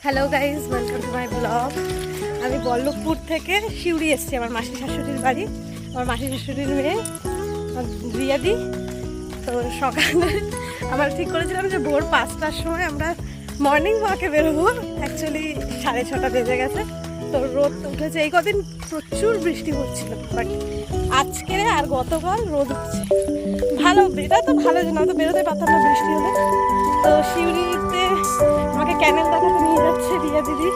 Hello guys, welcome to my blog. আমি বল্লভপুর থেকে শিউরি এসেছি, আমার মাসি শাশুড়ির বাড়ি। আমার মাসি শাশুড়ির মেয়ে রিয়াদি। তো সকালে আমরা ঠিক করেছিলাম যে ভোর 5টার সময় আমরা মর্নিং ওয়াকে বেরোবো। অ্যাকচুয়ালি 6:30 বেজে গেছে। তো রোদ উঠেছে, এই কদিন প্রচুর বৃষ্টি হচ্ছিল, বাট আজকে আর গতকাল রোদ উঠছে। ভালো, এটা তো ভালো যে না তো বেরোতে পারতাম না বৃষ্টি হলে। তো শিউরিতে আমাকে ক্যানেল দেখাতে নিয়ে যাচ্ছে রিয়া দিদি।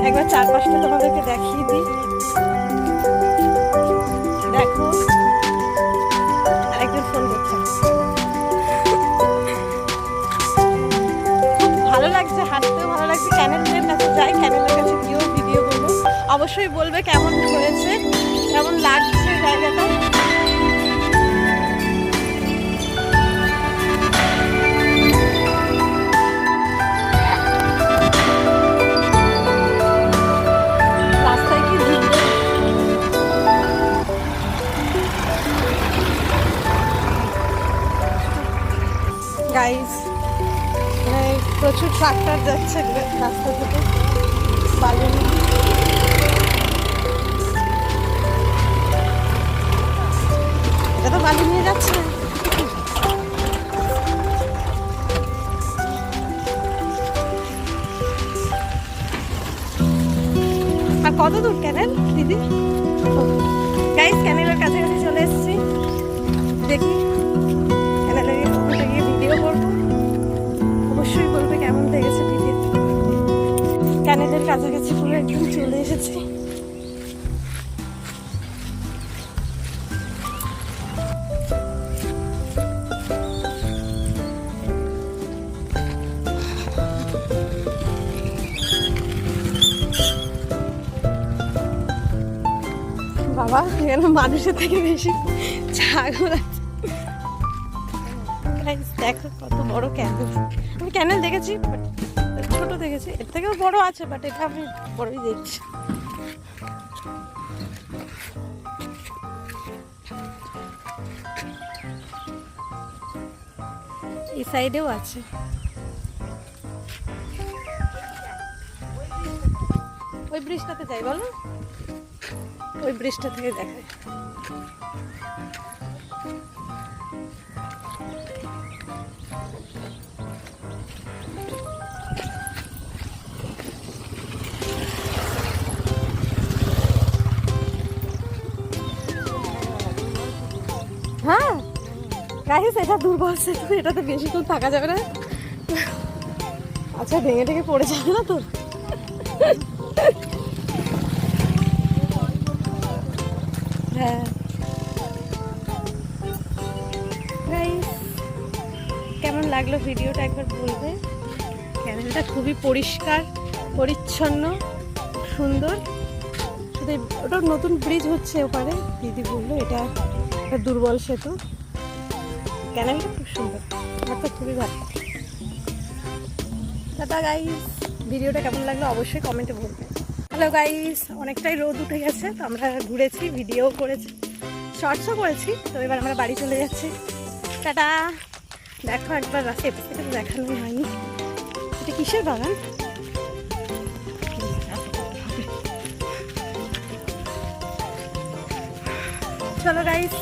একবার চারপাশটা তোমাদেরকে দেখিয়ে দিই। দেখো, আরেকজন ফোন করছে। খুব ভালো লাগছে, হাঁটতেও ভালো লাগছে। ক্যানেলের কাছে যাই, ক্যানেলের কাছে গিয়েও ভিডিও করবো। অবশ্যই বলবে কেমন হয়েছে, কেমন লাগছে জায়গাটা। গাইস, প্রচুর ট্রাক্টর যাচ্ছে রাস্তা থেকে বালি নিয়ে। এটা তো বালি নিয়ে যাচ্ছে। আর কত দূর ক্যানেল দিদি? গাইস, ক্যানেলের কাছাকাছি চলে এসেছি। দেখি ক্যানেলের ওখানে গিয়ে ভিডিও করবো। অবশ্যই বলবে কেমন লেগেছে ভিডিও। ক্যানেলের কাছাকাছি পুরো একদম চলে এসেছি। বাবা, এখানে মানুষের থেকে বেশি ছাগল আছে। দেখো কত বড় ক্যানেল। আমি ক্যানেল দেখেছি, ছোট দেখেছি, এর থেকেও বড় আছে, বাট এটা আমি বড়ই দেখছি। এই সাইডেও আছে। ওই ব্রিজটাতে যাই, বলো, ওই ব্রিজটা থেকে দেখায়। হ্যাঁ গাইস, এটা দুর্বল সেতু, এটাতে বেশিক্ষণ থাকা যাবে না। আচ্ছা, ভেঙে টেঙে পড়ে যাবে না তো? হ্যাঁ গাইস, কেমন লাগলো ভিডিওটা একবার বলবে। ক্যানেলটা খুবই পরিষ্কার পরিচ্ছন্ন, সুন্দর। শুধু ওটা নতুন ব্রিজ হচ্ছে ওপারে, দিদি বললো এটা একটা দুর্বল সেতু। ক্যানেলটা খুব সুন্দর, আমার তো খুবই ভালো। টাটা গাইস, ভিডিওটা কেমন লাগলো অবশ্যই কমেন্টে বলবে। হ্যালো গাইস, অনেকটাই রোদ উঠে গেছে, তো আমরা ঘুরেছি, ভিডিও করেছি, শর্টসও করেছি। তো এবার আমরা বাড়ি চলে যাচ্ছি। টাটা। দেখো একবার রাস্তা এপিসোডে দেখানো হয়নি, এটা কিসের বাগান। চলো গাইস।